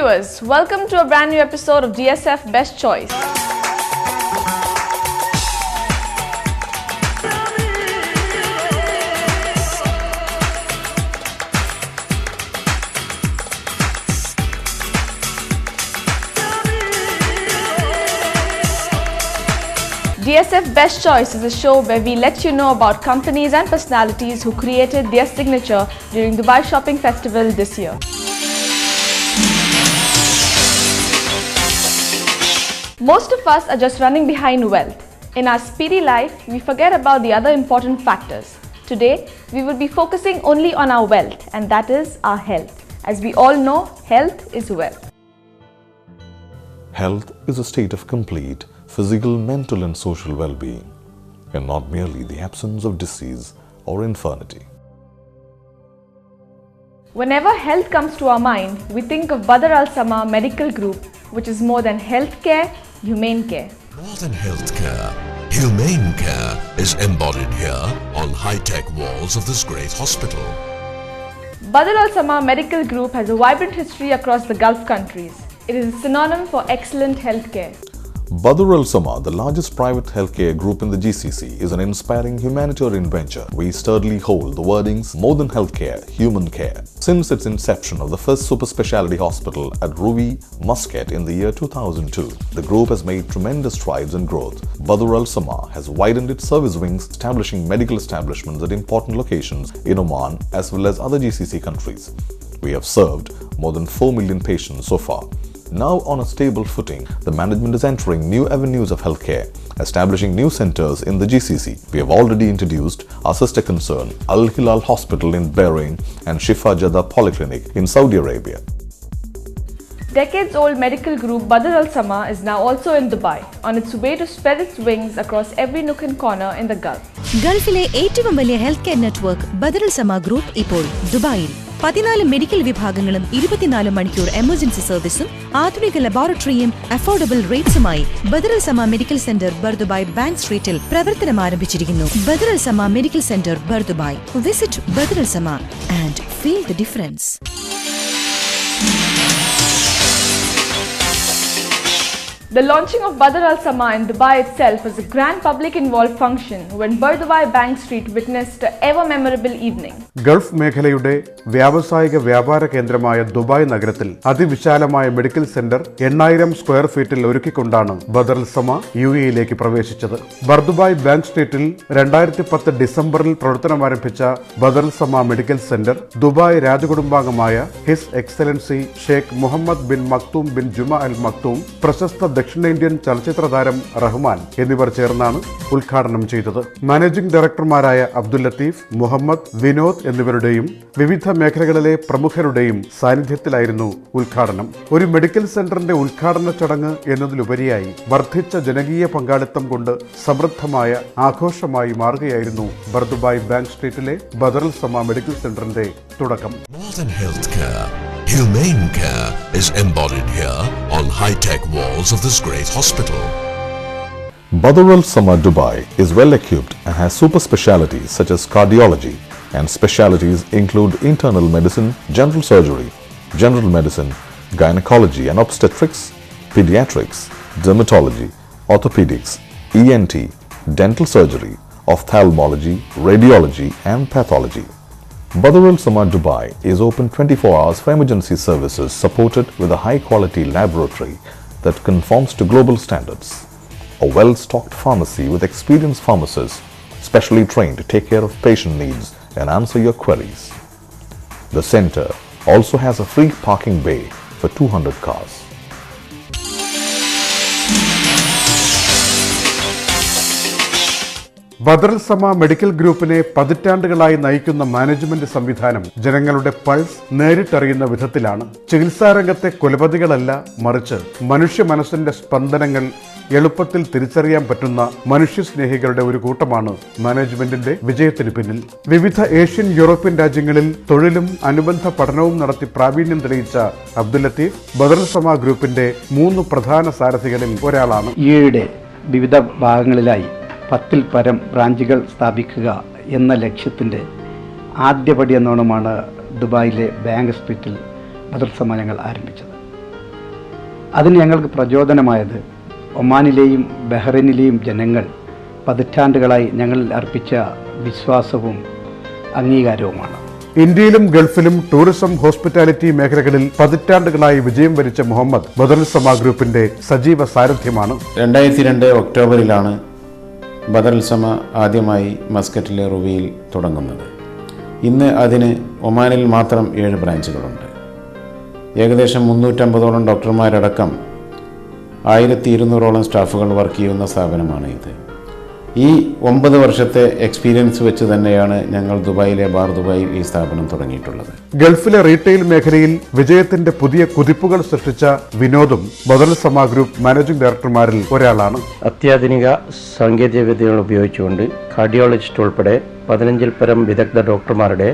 viewers, welcome to a brand new episode of DSF Best Choice. DSF Best Choice is a show where we let you know about companies and personalities who created their signature during Dubai Shopping Festival this year. Most of us are just running behind wealth. In our speedy life, we forget about the other important factors. Today, we will be focusing only on our wealth, and that is our health. As we all know, health is wealth. Health is a state of complete physical, mental and social well-being, and not merely the absence of disease or infirmity. Whenever health comes to our mind, we think of Badr Al Sama Medical Group, which is more than healthcare, humane care. More than healthcare, humane care is embodied here on high-tech walls of this great hospital. Badr Al Sama Medical Group has a vibrant history across the Gulf countries. It is a synonym for excellent healthcare. Badr Al Sama, the largest private healthcare group in the GCC, is an inspiring humanitarian venture. We sturdily hold the wordings more than healthcare, human care. Since its inception of the first super specialty hospital at Ruvi, Muscat in the year 2002, the group has made tremendous strides in growth. Badr Al Sama has widened its service wings, establishing medical establishments at important locations in Oman as well as other GCC countries. We have served more than 4 million patients so far. Now on a stable footing, the management is entering new avenues of healthcare, establishing new centers in the GCC. We have already introduced our sister concern, Al Hilal Hospital in Bahrain and Shifa Jaddah Polyclinic in Saudi Arabia. Decades-old medical group Badr Al Sama is now also in Dubai, on its way to spread its wings across every nook and corner in the Gulf. ഗൾഫിലെ ഏറ്റവും വലിയ health care network Badr Al സമ group ഇപ്പോൾ ദുബായിൽ 14 medical വിഭാഗങ്ങളും 24 മണിക്കൂർ emergency സർവീസും ആധുനിക ലബോറട്ടറിയും affordable റേറ്റ്സുമായി Badr Al Samaa medical centre Bur Dubai bank സ്ട്രീറ്റിൽ പ്രവർത്തനം ആരംഭിച്ചിരിക്കുന്നു. Badr Al Samaa medical centre Bur Dubai. Visit Badr Al Samaa and feel the difference. The launching of Badr Al Sama in Dubai itself was a grand public-involved function when Bardubai Bank Street witnessed an ever-memorable evening. Gulf മേഖലയുടെ വ്യാവസായിക വ്യാപാര കേന്ദ്രമായ Dubai നഗരത്തിൽ അതിവിശാലമായ medical centre 8000 square ഫീറ്റിൽ ഒരുക്കിക്കൊണ്ടാണ് Badr Al സമ UAE-യിലേക്ക് പ്രവേശിച്ചത്. Bur Dubai bank സ്ട്രീറ്റിൽ 2010 ഡിസംബറിൽ പ്രവർത്തനമാരംഭിച്ച Badr Al Samaa medical centre Dubai രാജകുടുംബാംഗമായ His Excellency Sheikh Mohammed bin Maktoum bin Juma Al Maktoum, പ്രശസ്ത ദക്ഷിണേന്ത്യൻ ചലച്ചിത്ര താരം റഹ്മാൻ എന്നിവർ ചേർന്നാണ് ഉദ്ഘാടനം ചെയ്തത്. മാനേജിംഗ് ഡയറക്ടർമാരായ അബ്ദുൽ ലത്തീഫ്, മുഹമ്മദ്, വിനോദ് എന്നിവരുടെയും വിവിധ മേഖലകളിലെ പ്രമുഖരുടെയും സാന്നിധ്യത്തിലായിരുന്നു ഉദ്ഘാടനം. ഒരു മെഡിക്കൽ സെന്ററിന്റെ ഉദ്ഘാടന ചടങ്ങ് എന്നതിലുപരിയായി വർദ്ധിച്ച ജനകീയ പങ്കാളിത്തം കൊണ്ട് സമൃദ്ധമായ ആഘോഷമായി മാറുകയായിരുന്നു Bur Dubai bank സ്ട്രീറ്റിലെ Badr Al Samaa medical സെന്ററിന്റെ തുടക്കം. More than healthcare, humane care is embodied here on high-tech walls of this great hospital. Badr Al Sama Dubai is well equipped and has super specialities such as cardiology, and specialities include internal medicine, general surgery, general medicine, gynecology and obstetrics, pediatrics, dermatology, orthopedics, ENT, dental surgery, ophthalmology, radiology and pathology. Badr Al Sama Dubai is open 24 hours for emergency services, supported with a high-quality laboratory that conforms to global standards. A well-stocked pharmacy with experienced pharmacists specially trained to take care of patient needs and answer your queries. The center also has a free parking bay for 200 cars. Badr Al Samaa medical ഗ്രൂപ്പിനെ പതിറ്റാണ്ടുകളായി നയിക്കുന്ന management സംവിധാനം ജനങ്ങളുടെ pulse നേരിട്ടറിയുന്ന വിധത്തിലാണ്. ചികിത്സാരംഗത്തെ കുലപതികളല്ല, മറിച്ച് മനുഷ്യ മനസ്സിന്റെ സ്പന്ദനങ്ങൾ എളുപ്പത്തിൽ തിരിച്ചറിയാൻ പറ്റുന്ന മനുഷ്യസ്നേഹികളുടെ ഒരു കൂട്ടമാണ് മാനേജ്മെന്റിന്റെ വിജയത്തിന് പിന്നിൽ. വിവിധ ഏഷ്യൻ, യൂറോപ്യൻ രാജ്യങ്ങളിൽ തൊഴിലും അനുബന്ധ പഠനവും നടത്തി പ്രാവീണ്യം തെളിയിച്ച അബ്ദുൽ ലത്തീഫ് ബദർ അൽ സമ ഗ്രൂപ്പിന്റെ 3 പ്രധാന സാരഥികളിൽ ഒരാളാണ്. UAE-യുടെ വിവിധ ഭാഗങ്ങളിലായി 10-ൽ പരം ബ്രാഞ്ചുകൾ സ്ഥാപിക്കുക എന്ന ലക്ഷ്യത്തിൻ്റെ ആദ്യപടി എന്നോണമാണ് ദുബായിലെ ബാങ്ക് സ്ട്രീറ്റിൽ ബദർ സമ ഞങ്ങൾ ആരംഭിച്ചത്. അതിന് ഞങ്ങൾക്ക് പ്രചോദനമായത് ഒമാനിലെയും ബഹ്റൈനിലെയും ജനങ്ങൾ പതിറ്റാണ്ടുകളായി ഞങ്ങളിൽ അർപ്പിച്ച വിശ്വാസവും അംഗീകാരവുമാണ്. ഇന്ത്യയിലും ഗൾഫിലും ടൂറിസം, ഹോസ്പിറ്റാലിറ്റി മേഖലകളിൽ പതിറ്റാണ്ടുകളായി വിജയം വരിച്ച മുഹമ്മദ് ബദറുൽ സമ ഗ്രൂപ്പിന്റെ സജീവ സാരഥ്യമാണ്. 2002 ഒക്ടോബറിലാണ് ബദറുൽ സമ ആദ്യമായി മസ്കറ്റിലെ റുവിയിൽ തുടങ്ങുന്നത്. ഇന്ന് അതിന് ഒമാനിൽ മാത്രം 7 ബ്രാഞ്ചുകളുണ്ട്. ഏകദേശം 350ഓളം ഡോക്ടർമാരടക്കം 1200ഓളം സ്റ്റാഫുകൾ വർക്ക് ചെയ്യുന്ന സ്ഥാപനമാണ് ഇത്. ഈ 9 വർഷത്തെ എക്സ്പീരിയൻസ് വെച്ച് തന്നെയാണ് ഞങ്ങൾ ദുബായിലെ ബാർ ദുബായിൽ ഈ സ്ഥാപനം തുടങ്ങിയിട്ടുള്ളത്. ഗൾഫിലെ റീറ്റെയിൽ മേഖലയിൽ വിജയത്തിന്റെ പുതിയ കുതിപ്പുകൾ സൃഷ്ടിച്ച വിനോദും ബദറുൽ സമ ഗ്രൂപ്പ് മാനേജിംഗ് ഡയറക്ടർമാരിൽ ഒരാളാണ്. അത്യാധുനിക സാങ്കേതിക വിദ്യകൾ ഉപയോഗിച്ചുകൊണ്ട് കാർഡിയോളജിസ്റ്റ് ഉൾപ്പെടെ 15ൽ പരം വിദഗ്ധ ഡോക്ടർമാരുടെ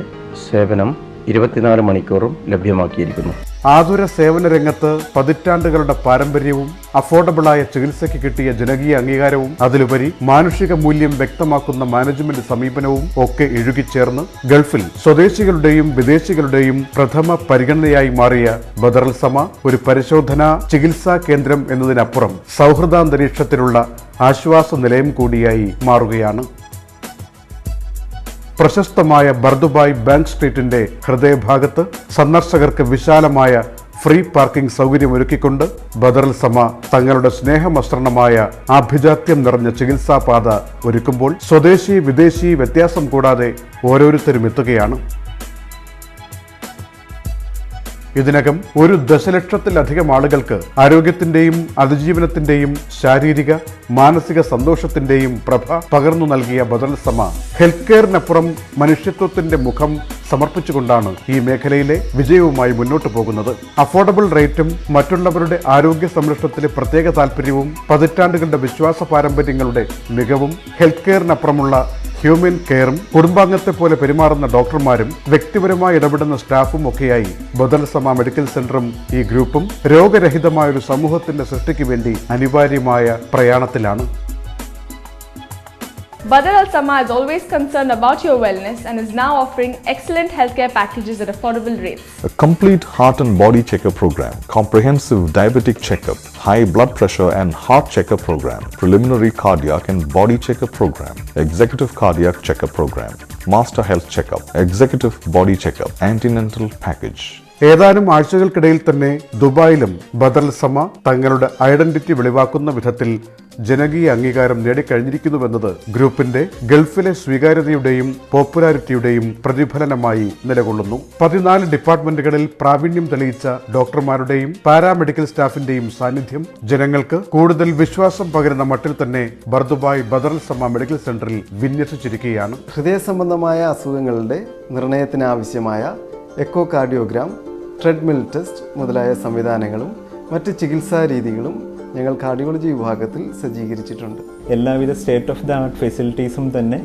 സേവനം 24 മണിക്കൂറും ലഭ്യമാക്കിയിരിക്കുന്നു. ആതുര സേവന രംഗത്ത് പതിറ്റാണ്ടുകളുടെ പാരമ്പര്യവും അഫോർഡബിളായ ചികിത്സയ്ക്ക് കിട്ടിയ ജനകീയ അംഗീകാരവും അതിലുപരി മാനുഷിക മൂല്യം വ്യക്തമാക്കുന്ന മാനേജ്മെന്റ് സമീപനവും ഒക്കെ ഇഴുകിച്ചേർന്ന് ഗൾഫിൽ സ്വദേശികളുടെയും വിദേശികളുടെയും പ്രഥമ പരിഗണനയായി മാറിയ ബദറുൽ സമ ഒരു പരിശോധനാ ചികിത്സാ കേന്ദ്രം എന്നതിനപ്പുറം സൗഹൃദാന്തരീക്ഷത്തിലുള്ള ആശ്വാസ നിലയം കൂടിയായി മാറുകയാണ്. പ്രശസ്തമായ ബർദുബായ് ബാങ്ക് സ്ട്രീറ്റിന്റെ ഹൃദയഭാഗത്ത് സന്ദർശകർക്ക് വിശാലമായ ഫ്രീ പാർക്കിംഗ് സൗകര്യമൊരുക്കിക്കൊണ്ട് ബദറുൽ സമ തങ്ങളുടെ സ്നേഹമസൃണമായ ആഭിജാത്യം നിറഞ്ഞ ചികിത്സാപാത ഒരുക്കുമ്പോൾ സ്വദേശി വിദേശി വ്യത്യാസം കൂടാതെ ഓരോരുത്തരും എത്തുകയാണ്. ഇതിനകം 1 ദശലക്ഷത്തിലധികം ആളുകൾക്ക് ആരോഗ്യത്തിന്റെയും അതിജീവനത്തിന്റെയും ശാരീരിക മാനസിക സന്തോഷത്തിന്റെയും പ്രഭ പകർന്നു നൽകിയ ബദറുൽ സമ ഹെൽത്ത് കെയറിനപ്പുറം മനുഷ്യത്വത്തിന്റെ മുഖം സമർപ്പിച്ചുകൊണ്ടാണ് ഈ മേഖലയിലെ വിജയവുമായി മുന്നോട്ട് പോകുന്നത്. അഫോർഡബിൾ റേറ്റും മറ്റുള്ളവരുടെ ആരോഗ്യ സംരക്ഷണത്തിലെ പ്രത്യേക താല്പര്യവും പതിറ്റാണ്ടുകളുടെ വിശ്വാസ പാരമ്പര്യങ്ങളുടെ മികവും ഹെൽത്ത് കെയറിനപ്പുറമുള്ള ഹ്യൂമൻ കെയറും കുടുംബാംഗത്തെ പോലെ പെരുമാറുന്ന ഡോക്ടർമാരും വ്യക്തിപരമായി ഇടപെടുന്ന സ്റ്റാഫും ഒക്കെയായി ബദറുൽ സമ മെഡിക്കൽ സെന്ററും ഈ ഗ്രൂപ്പും രോഗരഹിതമായ ഒരു സമൂഹത്തിന്റെ സൃഷ്ടിക്ക് വേണ്ടി അനിവാര്യമായ പ്രയാണത്തിലാണ്. Badaral Sama is always concerned about your wellness and is now offering excellent healthcare packages at affordable rates. A complete heart and body checkup program, comprehensive diabetic checkup, high blood pressure and heart checkup program, preliminary cardiac and body checkup program, executive cardiac checkup program, master health checkup, executive body checkup, antenatal package. ഏതാനും ആഴ്ചകൾക്കിടയിൽ തന്നെ ദുബായിലും ബദറുൽ സമ തങ്ങളുടെ identity വെളിവാക്കുന്ന വിധത്തിൽ ജനകീയ അംഗീകാരം നേടിക്കഴിഞ്ഞിരിക്കുന്നുവെന്നത് ഗ്രൂപ്പിന്റെ ഗൾഫിലെ സ്വീകാര്യതയുടെയും പോപ്പുലാരിറ്റിയുടെയും പ്രതിഫലനമായി നിലകൊള്ളുന്നു. 14 ഡിപ്പാർട്ട്മെന്റുകളിൽ പ്രാവീണ്യം തെളിയിച്ച ഡോക്ടർമാരുടെയും പാരാമെഡിക്കൽ സ്റ്റാഫിന്റെയും സാന്നിധ്യം ജനങ്ങൾക്ക് കൂടുതൽ വിശ്വാസം പകരുന്ന മട്ടിൽ തന്നെ ബർദുബായ് ബദറുൽ സമ മെഡിക്കൽ സെന്ററിൽ വിന്യസിച്ചിരിക്കുകയാണ്. ഹൃദയ സംബന്ധമായ അസുഖങ്ങളുടെ നിർണയത്തിന് ആവശ്യമായ എക്കോ കാർഡിയോഗ്രാം, ട്രെഡ്മിൽ ടെസ്റ്റ് മുതലായ സംവിധാനങ്ങളും മറ്റ് ചികിത്സാ രീതികളും ഞങ്ങൾ കാർഡിയോളജി വിഭാഗത്തിൽ സജ്ജീകരിച്ചിട്ടുണ്ട്. എല്ലാവിധ സ്റ്റേറ്റ് ഓഫ് ദ ആർട്ട് ഫെസിലിറ്റീസും തന്നെ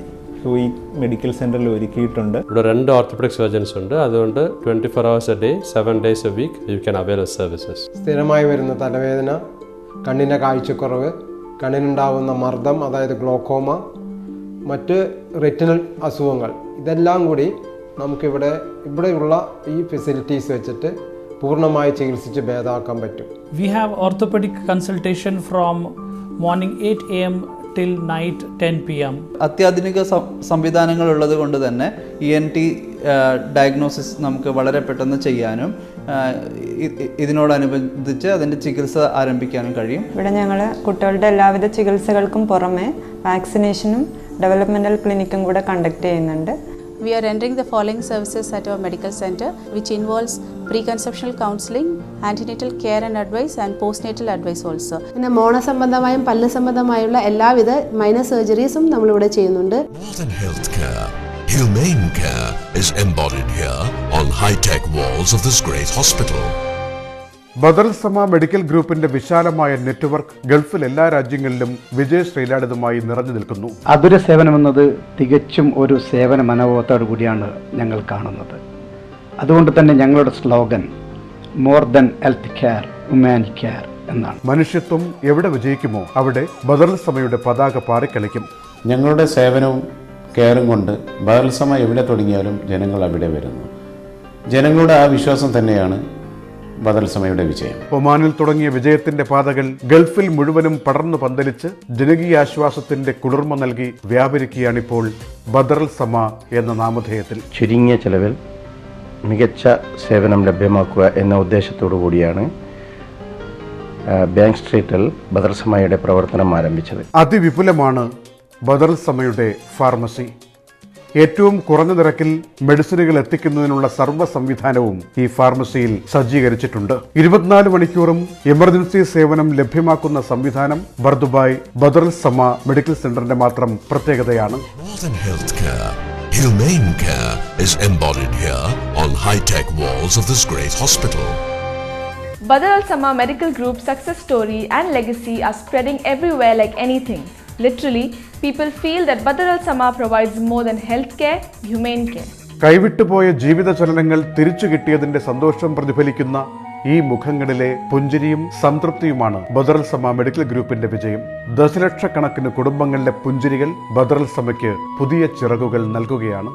ഈ മെഡിക്കൽ സെന്ററിൽ ഒരുക്കിയിട്ടുണ്ട്. ഇവിടെ 2 ഓർത്തോപെഡിക് സർജൻസ് ഉണ്ട്. അതുകൊണ്ട് 24 hours a day, 7 days a week you can avail of services. സ്ഥിരമായി വരുന്ന തലവേദന, കണ്ണിൻ്റെ കാഴ്ചക്കുറവ്, കണ്ണിനുണ്ടാവുന്ന മർദ്ദം അതായത് ഗ്ലോക്കോമ, മറ്റ് റെറ്റിനൽ അസുഖങ്ങൾ, ഇതെല്ലാം കൂടി ഇവിടെയുള്ള ഈ ഫെസിലിറ്റീസ് വെച്ചിട്ട് പൂർണ്ണമായി ചികിത്സിച്ച് ഭേദമാക്കാൻ പറ്റും. We have orthopedic consultation from morning 8 AM till night 10 PM. അത്യാധുനിക സംവിധാനങ്ങൾ ഉള്ളത് കൊണ്ട് തന്നെ ENT ഡയഗ്നോസിസ് നമുക്ക് വളരെ പെട്ടെന്ന് ചെയ്യാനും ഇതിനോടനുബന്ധിച്ച് അതിൻ്റെ ചികിത്സ ആരംഭിക്കാനും കഴിയും. ഇവിടെ ഞങ്ങൾ കുട്ടികളുടെ എല്ലാവിധ ചികിത്സകൾക്കും പുറമെ വാക്സിനേഷനും ഡെവലപ്മെൻ്റൽ ക്ലിനിക്കും കൂടെ കണ്ടക്ട് ചെയ്യുന്നുണ്ട്. We are rendering the following services at our medical center, which involves preconceptional counseling, antenatal care and advice, and postnatal advice also. പിന്നെ മോണ സംബന്ധമായും പല്ല് സംബന്ധമായുള്ള എല്ലാവിധ മൈനർ സർജറീസും നമ്മളിവിടെ ചെയ്യുന്നുണ്ട്. More than healthcare, humane care is embodied here on high-tech walls of this great hospital. ബദറുൽ സമ medical ഗ്രൂപ്പിന്റെ വിശാലമായ network ഗൾഫിൽ എല്ലാ രാജ്യങ്ങളിലും വിജയശ്രീലാളിതമായി നിറഞ്ഞു നിൽക്കുന്നു. ആതുര സേവനമെന്നത് തികച്ചും ഒരു സേവന മനോഭാവത്തോടു കൂടിയാണ് ഞങ്ങൾ കാണുന്നത്. അതുകൊണ്ട് തന്നെ ഞങ്ങളുടെ slogan more than health care, human care എന്നാണ്. മനുഷ്യത്വം എവിടെ വിജയിക്കുമോ അവിടെ ബദറുൽ സമയുടെ പതാക പാറിക്കളിക്കും. ഞങ്ങളുടെ സേവനവും കെയറും കൊണ്ട് ബദറുൽ സമ എവിടെ തുടങ്ങിയാലും ജനങ്ങൾ അവിടെ വരുന്നു. ജനങ്ങളുടെ ആ വിശ്വാസം തന്നെയാണ് ബദൽ സമയുടെ വിജയം. ഒമാനിൽ തുടങ്ങിയ വിജയത്തിന്റെ പാതകൾ ഗൾഫിൽ മുഴുവനും പടർന്നു പന്തലിച്ച് ജനകീയ ആശ്വാസത്തിന്റെ കുളിർമ നൽകി വ്യാപരിക്കുകയാണിപ്പോൾ ബദർ സമ എന്ന നാമധേയത്തിൽ. ചുരുങ്ങിയ ചെലവിൽ മികച്ച സേവനം ലഭ്യമാക്കുക എന്ന ഉദ്ദേശത്തോടു കൂടിയാണ് ബാങ്ക് സ്ട്രീറ്റിൽ ബദർ സമയുടെ പ്രവർത്തനം ആരംഭിച്ചത്. അതിവിപുലമാണ് ബദർ സമയുടെ ഫാർമസി. ഏറ്റവും കുറഞ്ഞ നിരക്കിൽ മെഡിസിനുകൾ എത്തിക്കുന്നതിനുള്ള സർവ്വ സംവിധാനവും ഈ ഫാർമസിയിൽ സജ്ജീകരിച്ചിട്ടുണ്ട്. 24 മണിക്കൂറും എമർജൻസി സേവനം ലഭ്യമാക്കുന്ന സംവിധാനം ബർദുബായ് ബദർ സമ മെഡിക്കൽ സെന്ററിന്റെ മാത്രം പ്രത്യേകതയാണ്. Humane care is embodied here on high-tech walls of this great hospital. Badr Al Sama Medical Group's success story and legacy are spreading everywhere like anything. Literally, people feel that Badr Al Sama provides more than healthcare, humane care. കൈവിട്ടുപോയ ജീവിത ചലനങ്ങൾ തിരിച്ചു കിട്ടിയതിന്റെ സന്തോഷം പ്രതിഫലിക്കുന്ന ഈ മുഖങ്ങളിലെ പുഞ്ചിരിയും സംതൃപ്തിയുമാണ് Badr Al Samaa medical ഗ്രൂപ്പിന്റെ വിജയം. ദശലക്ഷക്കണക്കിന് കുടുംബങ്ങളിലെ പുഞ്ചിരികൾ ബദർ അൽ സമയ്ക്ക് പുതിയ ചിറകുകൾ നൽകുകയാണ്.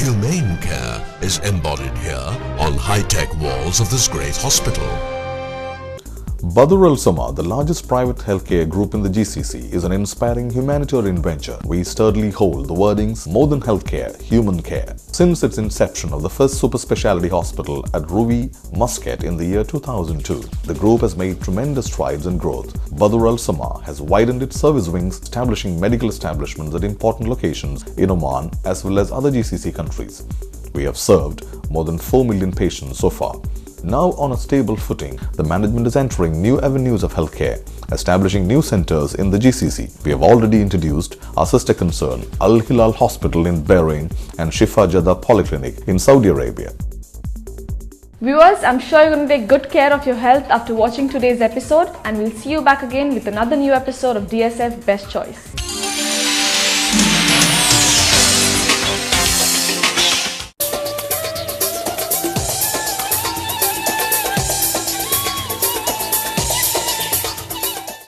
Humane care is embodied here on high-tech walls of this great hospital. Badr Al Sama, the largest private healthcare group in the GCC, is an inspiring humanitarian venture. We sturdily hold the wordings more than healthcare, human care. Since its inception of the first super specialty hospital at Ruvi, Muscat in the year 2002, the group has made tremendous strides in growth. Badr Al Sama has widened its service wings, establishing medical establishments at important locations in Oman as well as other GCC countries. We have served more than 4 million patients so far. Now on a stable footing, the management is entering new avenues of healthcare, establishing new centers in the GCC. We have already introduced our sister concern, Al Hilal Hospital in Bahrain and Shifa Jaddah Polyclinic in Saudi Arabia. Viewers, I'm sure you're going to take good care of your health after watching today's episode, and we'll see you back again with another new episode of DSF Best Choice.